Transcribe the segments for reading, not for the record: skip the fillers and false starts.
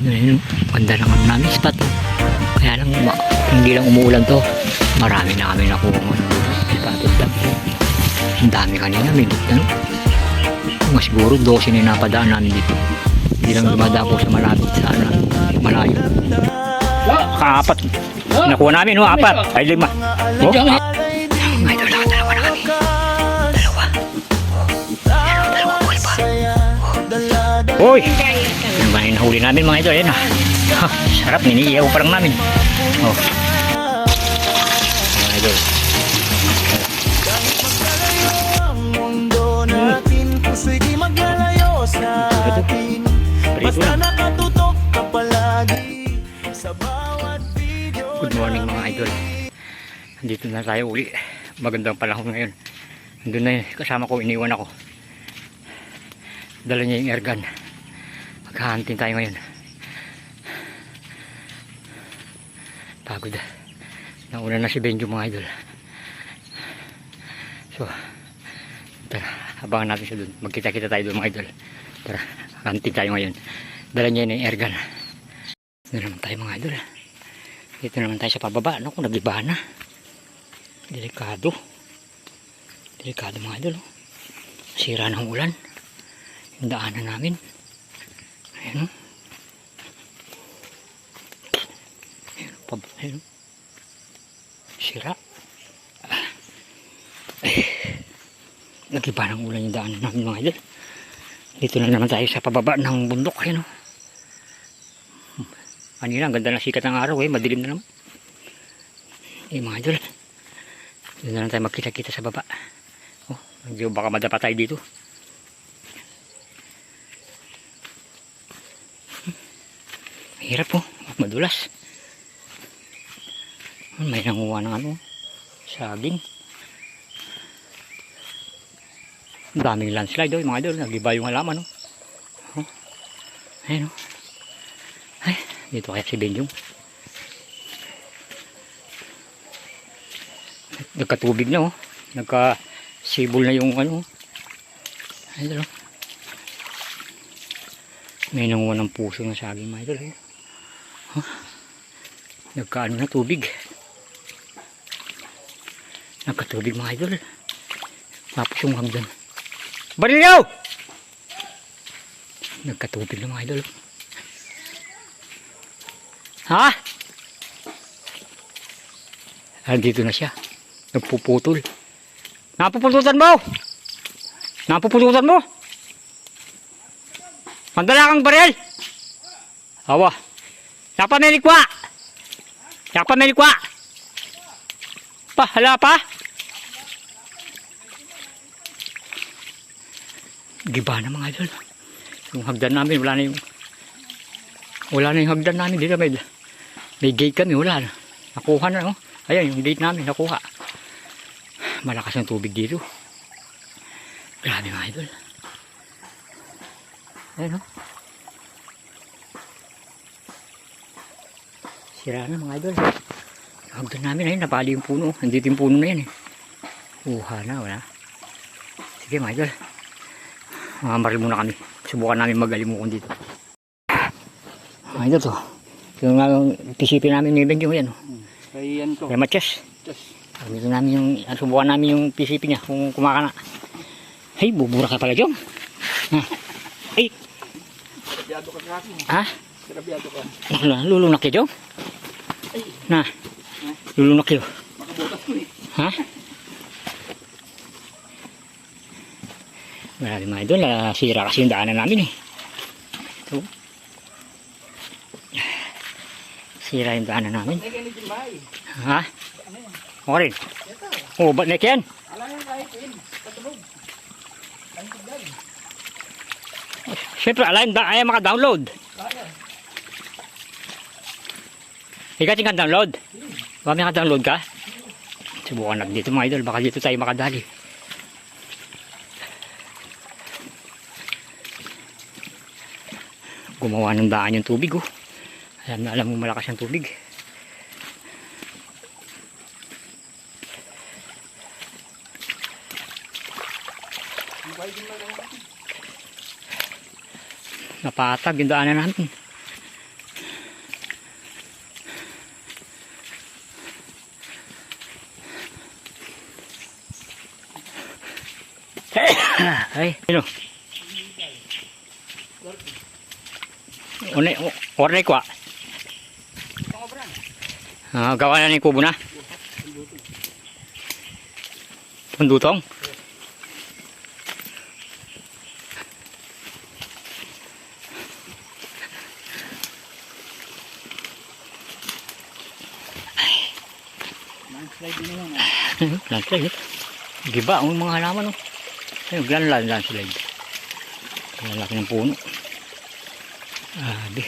Ayun, ganda naman namin spot. Kaya lang, hindi lang umuulan to. Marami na kami nakuha mo. Spotted duck. Ang dami kanina, may dito. Mga siguro 12 na napadaan namin dito. Hindi lang dumadaan po sa malapit sa malayo. Kaapat. Nakuha namin, no? Apat. Ay, 5. Oh? Mga idol, nakadalawa na kami. Dalawa. Dalawa buhay pa. Uy! Ano ba yung nahuli namin mga idol? Ayan, ha, sarap, niniiyaw pa lang namin. Oh. Mga idol. Prito na. Good morning mga idol. Andito na tayo uli. Magandang panahon ngayon. Andun na yun. Kasama ko, iniwan ako. Dala niya yung airgun. Maghahantin tayo ngayon. Pagod. Nauna na si Benjo mga idol. So, tara, abangan natin siya dun. Magkita-kita tayo dun mga idol. Tara, hantin tayo ngayon. Dala niya yung airgun. Dito naman tayo mga idol. Dito naman tayo sa pababa. Ano kung nagibahan na. Delikado. Delikado mga idol. Sira ng ulan. Yung daanan namin. Ayan o. Ayan o. Sira. Nagiba ng ulan yung daanan namin mga idol. Dito na naman tayo sa pababa ng bundok. Ayan o. Kanina, ang ganda ng sikat ng araw eh. Madilim na naman. Eh mga idol. Dito na lang tayo magkita-kita sa baba. Oh, medyo baka madapa tayo dito. Hirap po. Madulas. May nanguha ng ano. Saging. Ang daming landslide oh, mga idol. Nagiba yung halaman oh. Oh. Ayan oh. Ay, dito kaya si Benjong. Nagkatubig na oh. Nagkasibol na yung ano. Ayan oh. May nanguha ng puso ng saging mga idol. Huh? Nagkaano na tubig. Nagkatubig mga idol. Tapos yung hagdan. Barilyaw! Nagkatubig na mga idol. Ha? Dito na siya. Nagpuputol. Napupututan mo? Napupututan mo? Mandala kang baril. Awa. Yapa melikwa. Yapa melikwa. Pa, hala pa. Giba na mga idol. Yung hagdan namin, wala na yung hagdan namin. Dito may gate kami, wala na. Nakuha na, oh. Ayan, yung gate namin, nakuha. Malakas ang tubig dito. Grabe mga idol. Ayan, oh. Sira na mga idol. Hagdan namin, ayun, napali yung puno. Nandito yung puno na yan, eh. Kuha na, wala. Sige mga idol. Mamamaril muna kami. Subukan namin magalimukon dito. Mga idol, to. Yung pisipin namin ni Benjo, yan, oh. Kaya matches. Dito namin yung, subukan namin yung pisipin niya kung kumakana. Ay, bubura ka pala, Jong. Ha? Ay. Grabyado ka sa akin. Ha? Grabyado ka. Lulunak kayo, Jong? Na. Lulunak kayo. Makabutas ko eh. Ha? Marami mga idol, sira kasi yung daanan namin eh. Ito. Sira yung daanan namin. Ha? O rin? O, ba't na yan? Siyempre, ayaw maka-download. Ikaw tingnan download. Baka may ka-download ka? Subukan lang dito mga idol, baka dito tayo makadali. Gumawa ng daan yung tubig oh. Alam mo malakas yung tubig. Napatag yung daanan natin. Ay, sino? Orne kwa. Gawa na ni kubo na. Pendutong. Landslide. Giba ang mga halaman. Ayun, landslide. Ang laki ng puno. Abi.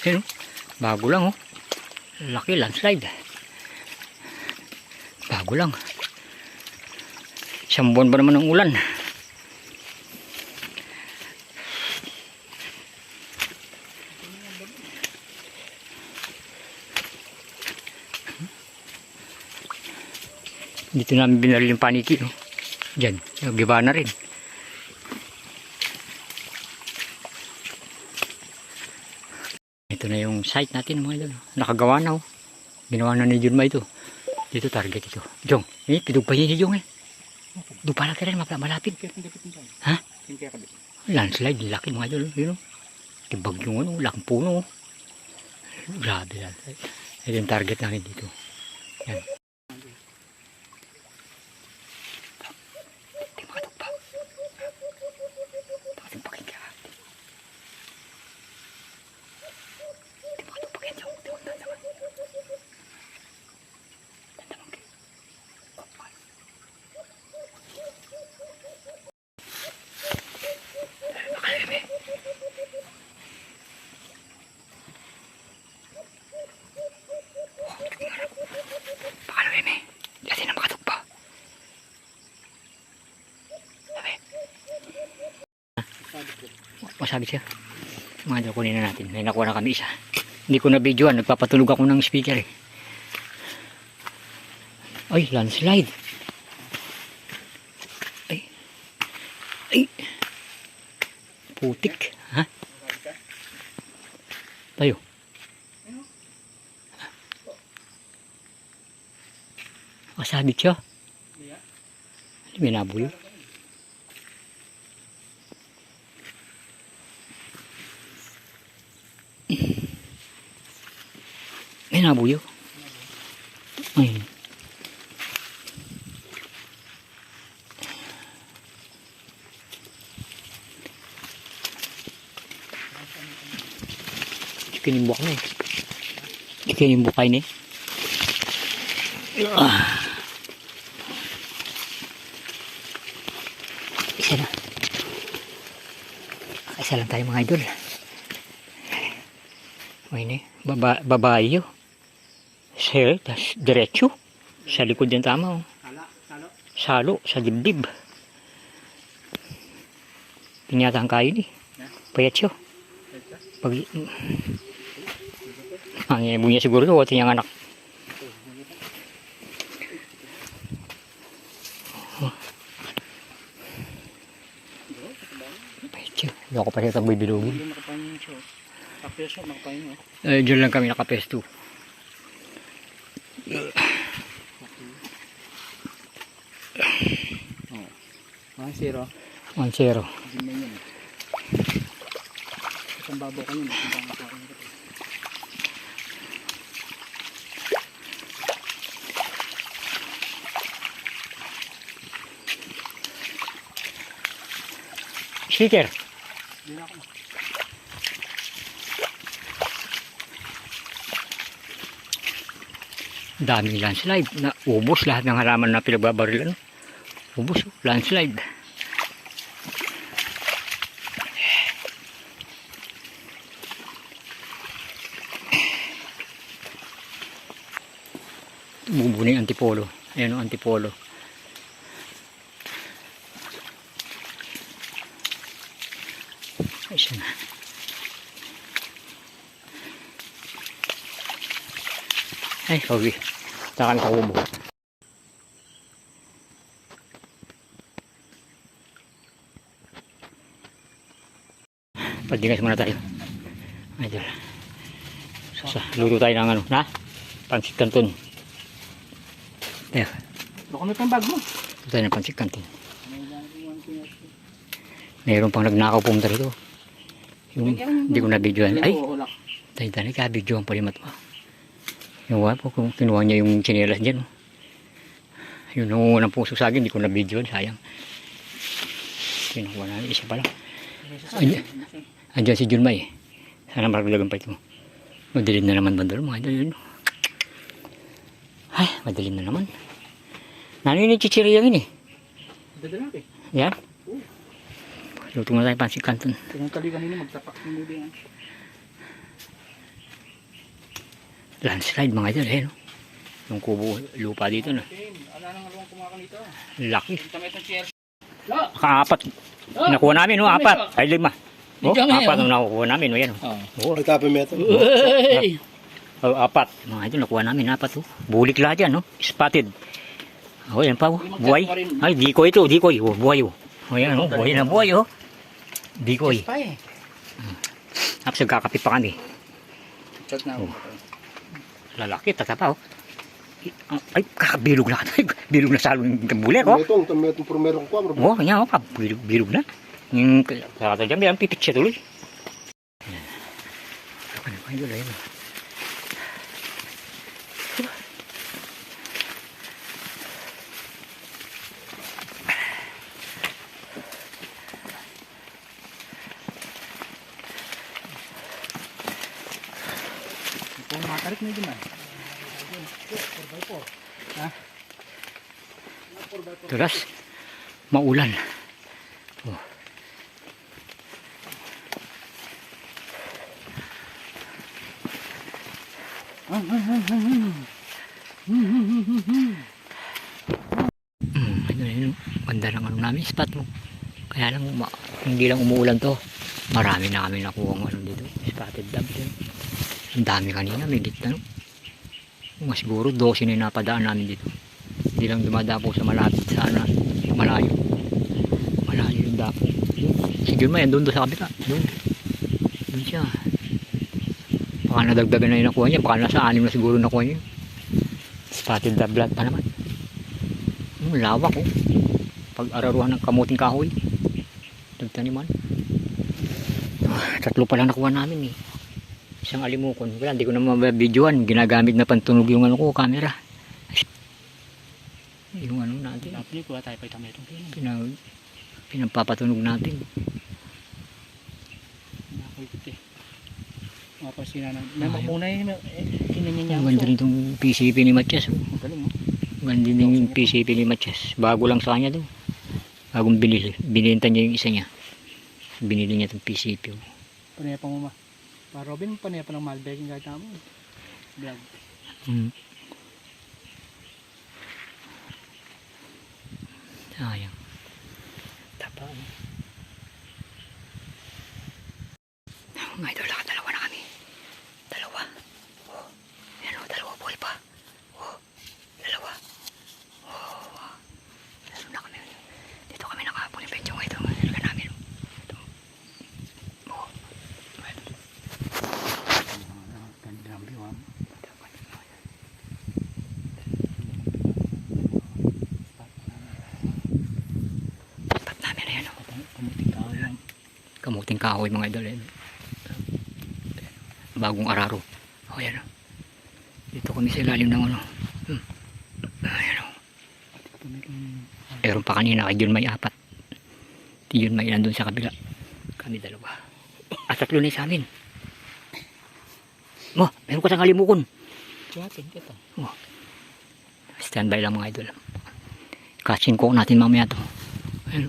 Ayun, bago lang oh. Laki landslide. Bago lang. Isang buwan ba naman ng ulan? Dito namin binaril yung paniki. No? Diyan, giba na rin. Ito na yung site natin mga idol. Nakagawa na oh. Ginawa na ni Junma ito. Dito target ito. Jong, pidug pa yun si Jong eh. Doon pala ka rin malapit. Ha? Landslide, laki mga idol. Yun oh. Tibag yung ano, laking puno oh. Grabe landslide. Ito yung target natin dito. Yan. Masabi siya. Mga dyan, kunin na natin. May nakuha na kami isa. Hindi ko na videoan. Nagpapatulog ako ng speaker eh. Ay, landslide. Ay. Putik. Ha? Tayo. Masabi siya. May nabuyo. May nabuyo. Ayun. Kinimbok na eh. Kinimbok kayo eh. Isa na. Isa lang tayo mga idol. Ayun eh. Babae yun. Sir, tas diretso. Sa likod din tama oh. Salo, sa dibdib. Pinyatang kayo ni. Payat siya. Pag... Ang ibo niya siguro ito. Wati niyang anak. Payat siya. Hindi ako pa siya taboy bilugin. Diyan lang kami nakapesto. 1-0. 1-0. Isang babaw kayo. Speaker. Daming landslide na ubos lahat ng halaman na pinagbabarilan. Ubos, landslide. Bubuni antipolo. Ayan o, antipolo. Ayun na. Ay, okay. Taka na kaubo. Pagdingas muna tayo. Idol. Luto tayo ng ano, na? Pansit Canton. Eh, Baka may pang bag mo. ito tayo ng pansit kantin. Mayroon pang nagnakaw pumunta rito. Yung, hindi ko na-videoan. Ay, tayo nagka-videoan pa rin mato. Yung wala po, kung kinuha niya yung chinelas dyan. Yung nangungunang puso sa akin, hindi ko na-videoan. Sayang. Kinuha namin, isa pala. Andyan si Junmay. Sana maraglagan pa ito. Madilim na naman bandol mga idol yun. Ay, madilim na naman. Nanin yung chichiriyang yun eh. Dadalaki. Yan. Luto na tayo pansit kanton. Kung kali kanina magtapak ng muli yan. Landslide mga idol eh no. Yung kubo lupa dito na. Ala nang alawang kumakan dito. Laki. Tama itong chair. Kaapat. Nakuha namin no, apat. Ay 5. Oh, Medyo ngayon. apat ang nakukuha namin no yan oh. Oh. Ay, tapin mo ito. Oh, apat. Mga idol nakuha namin apat oh. Bulik lahat yan no. Spotted. Oh yan pa oh. Buhay. Ay dikoy ito, dikoy. Oh, buhay oh. Oh yan oh, buhay na buhay oh. Dikoy. Pa eh. Tapos nagkakapit pa kami. Chat na. Lalaki, tatapa oh. Ay, kakabilog na. Bilog na salo yung bulik oh. Itong primero ko. Oh, yan oh, bilog na. Yung kakata dyan, may pipit siya tuloy. Ano pa yun, ayun. Kung matarik na yun ah. Tulas, maulan. Oh. Ayun, ganda ng ano namin, spot mo. Kaya lang, hindi lang umuulan to. Marami na kami nakuha ng ano dito. Spotted dab din. Ang dami kanina, may gitna no. Mas siguro 12 na yung napadaan namin dito. Hindi lang dumadapo sa malapit sa ano, malayo. Malayo yung dapo. Siguro may doon sa kabila. Doon. Doon siya. Baka nadagdagan na yung nakuha niya. Baka nasa 6 na siguro nakuha niya. Spotted dab blood pa naman. Lawak oh. Pag-araruhan ng kamuting kahoy. Nagtaniman. Tatlo pa lang nakuha namin eh. Isang alimukon. Wala, hindi ko na mabibidyoan. Ginagamit na pantunog yung ano ko, camera. Yung ano natin. Napili ko tayo pa itong itong Pinapapatunog natin. Nakakikot eh. Mapasin na. May muna yun. Kinanya niya. Ang ganda rin itong PCP ni Matias. Ang galing oh. Ganda din yung PCP ni Matias. Bago lang sa kanya doon. Bagong binili. Binenta niya yung isa niya. Binili niya itong PCP. Panaya pa mo ma. Pa Robin, panaya pa ng Malbec yung gata mo. Vlog. Sayang. Tapa. Mga idol, nakadalawa na kami. Dalawa. Oh. Yan o, dalawa buhay pa. Oh. Dalawa. Oh. Dalawa na kami. Dito kami nakapuli pa yung ito. Nalaga namin. Ito. Oh. Ganda ng view ah. Spot namin na yan o. Kamuting kahoy yan. Kamuting kahoy mga idol. Bagong araro. O yan o. Dito kami sa ilalim ng ano. Ayan o. Meron pa kanina kay Jun may 4. Si Jun may nandun sa kabila. Kami dalawa. At 3 na sa amin. Mo, meron ka sa kalimukon. Tiyatin kita. Oh. Standby lang mga idol. Kasing ko natin mamaya to. Ayan,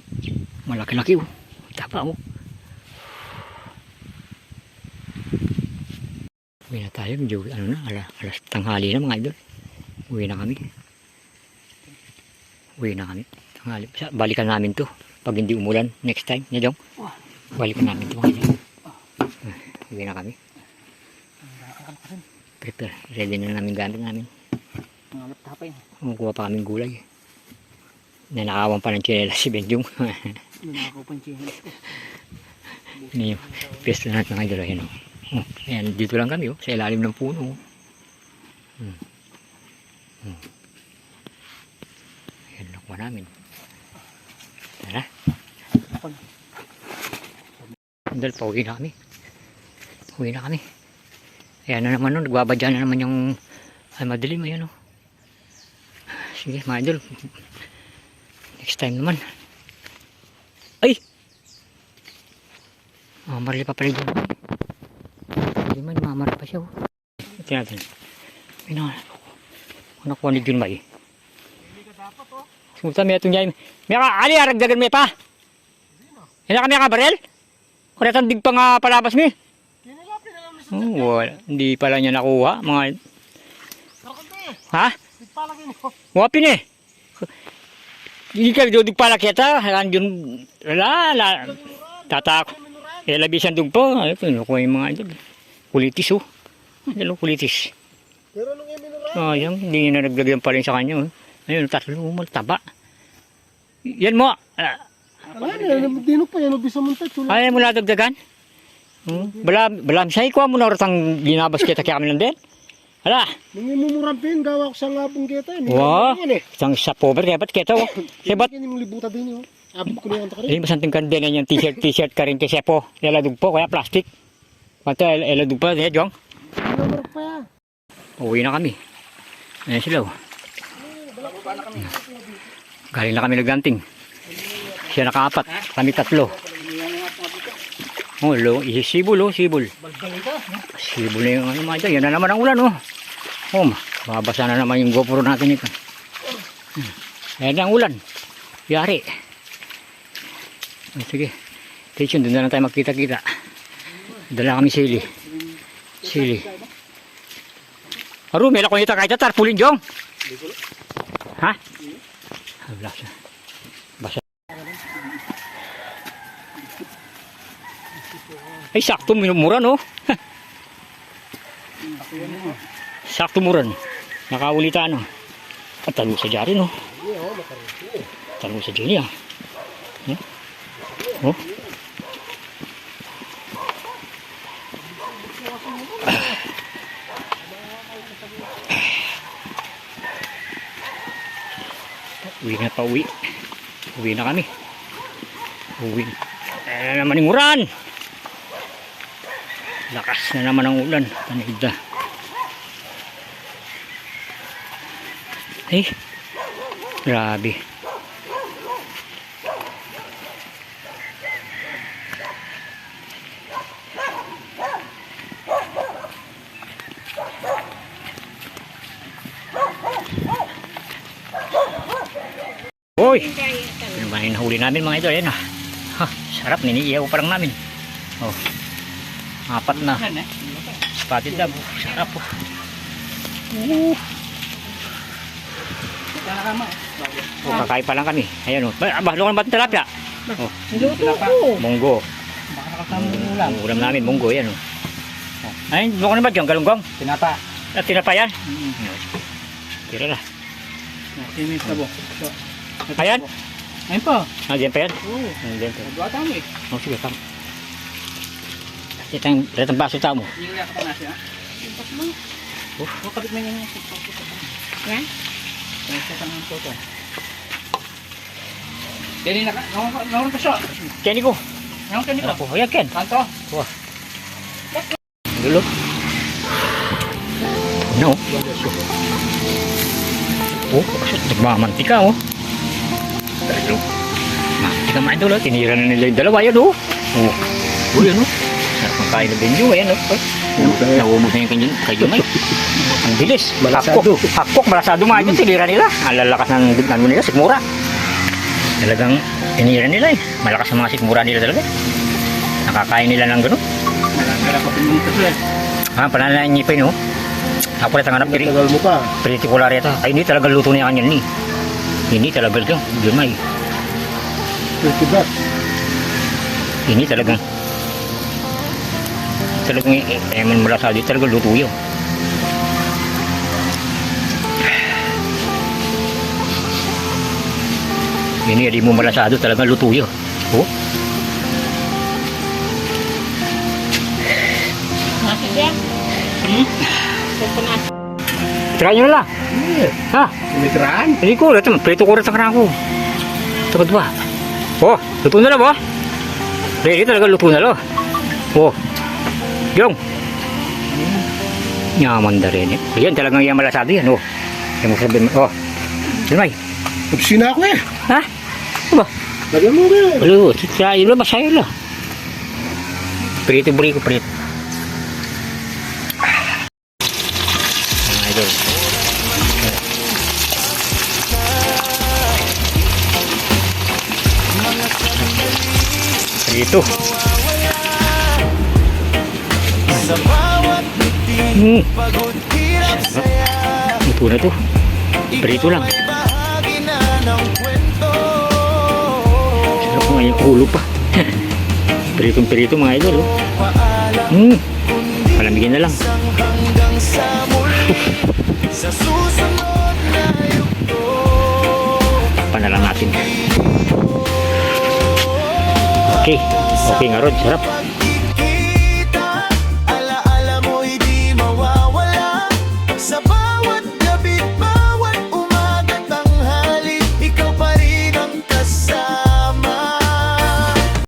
malaki-laki oh. Tapa oh. Uwi na tayo. Medyo, ano na, alas tanghali na mga idol. Uwi na kami. Uwi na kami. Tanghali. Balikan namin to. Pag hindi umulan, next time. Niya dong. Balikan namin to mga idol. Uwi na kami. Prepare. Ready na namin gamit namin. Mga matapay. Kumukuha pa kaming gulay. Nanakawan pa ng chinelas si Benjong. Nanakaw pa yung chinelas ko. Ini yung pesto natin ng idol. Ayan, oh. Ayan, dito lang kami oh, sa ilalim ng puno. nakuha namin. Tara. Dahil pa uwi na kami. Uwi na kami. Ayan na naman nun, nagbabadya na naman yung ay madilim, ayan o. Sige mga idol, next time naman. Ay! Mamarli pa pala dyan. Hindi man, mamarli pa siya o. Ito natin. May nakuha ni Junmay. Sumutan may itong dyan. May ali, aragdagan may pa. Hindi na kami barel? Kuratan dig pa nga palabas mi. Wala. Hindi pala niya nakuha. Mga... Ha? Wapin eh. Hindi ka dudugpala kita. Yun, wala. Tatak. Labisan dugpo. Ay, pinukuha yung mga idol. Kulitis oh. Ano kulitis? Pero nung iminuran. Oh, yan. Hindi niya na naglagyan pa rin sa kanya. Ayun, tatlo. Taba. Yan mo. Dinok pa yan. Bisa mo tayo. Ayaw mo na dagdagan? Balam siya. Ikuha mo na oratang ginabas kita kaya kami lang din. Hala. Nung imumurampin, gawa ko sa ngabong kita. Wow. Isang sa pover kaya ba't kita oh. Kaya ba't? Yung libuta din yun. Abot ko na yung takari. Hindi masanting kandila yung t-shirt ka rin kasi po. Eladug po kaya plastic. Pati eladug pa niya Jong. Namarap pa yan. Uwi na kami. Ayan sila oh. Galing na kami nagganting. Siya nakaapat. Kami tatlo. Oh, sibol oh, sibol. Sibol na yung ano mga dyan. Yan na naman ang ulan oh. Oh, mabasa na naman yung GoPro natin ito. Ayan ang ulan. Yari. Oh, sige. Station, doon na lang tayo magkita-kita. Dala kami sili. Sili. Aru, may lakon ito kahit tarpulin Jong. Ha? Wala siya. Basa. Ay, sakto minumura no. Sakto muran. Nakawulita no. At talo sa jari no. Talo sa jari ah. Oh. Uwi na pa uwi. Uwi na kami. Uwi. Ayan naman yung uran. Lakas na naman ang ulan. Tanigid na. Ay. Grabe. Hoy! Ano ba yung nahuli namin mga idol? Ayan ah. Ha, sarap. Niniiyaw pa lang namin. Oh. Apat na. Spotted lab. Sarap po. Oh, kakain pa lang kami. Ayan oh. Bahalo ka na ba itong tilapia? Oh. Munggo. Ulam namin. Munggo. Ayan oh. Ay, buka na ba dyan? Galunggong? Tinapa. Tinapa yan? Tira na. Tinis na po. Ayan? Ayun po. Diyan pa yan? Oo. Diyan pa. Dua tayo eh. Oh, sige, tama. Retang baso tamo. Hindi ko yakap na siya. Kapit mo yung yan? Sa tanong po ito. Dili na ka. Naman ka siya. Kenny ko. Naman ka nito. Oh, yan Ken. Kanto. Wah. Dulo. No. Oh, nagmamantika oh. Pero, mantika mga idol, tinira na nila yung dalawa yan oh. Oh, yan oh. Sarap ang kain na benyo, ayan oh. Nawumog na yung kayo may. Ang bilis. Hakok, malasado mga idol, tinira nila. Ang lalakas ng ano nila, sikmura. Talagang tinira nila eh. Malakas ang mga sikmura nila talaga. Nakakain nila ng gano'n. Ha, panalayan niya pa yun oh. Ako rin tanganap kiri. Tagal mo pa. Particular ito. Ay, hindi talaga luto niya kanyan ni. Hindi talaga ito. Yun may. Hindi talagang. Talagang eman mula sa dito talaga luto yun. Hindi mo malasado talaga luto yun. Oh. Ito Try nyo na lang. Ha? Umitraan. Hindi ko, ito, prito ko rin sa kanako. Takot ba? Oh, luto na lang ba? Ready talaga luto na lang. Oh, yung. Nyaman da rin eh. Yan talagang yung malasado yan, oh. Yung mo sabihin, oh. Yan may. Upsina ako eh. Ha? Ano ba? Lagyan mo rin. Alo, sayo lang, masayo lang. Prito, prito. Mga idol. Prito. Ito na to. Prito lang. Sarap nga yung ulo pa. Piritong-pirito mga idol. Oh. Palamigin na lang. Takpan na lang natin. Okay. Okay nga Rod. Sarap. Alaala mo'y di mawawala sa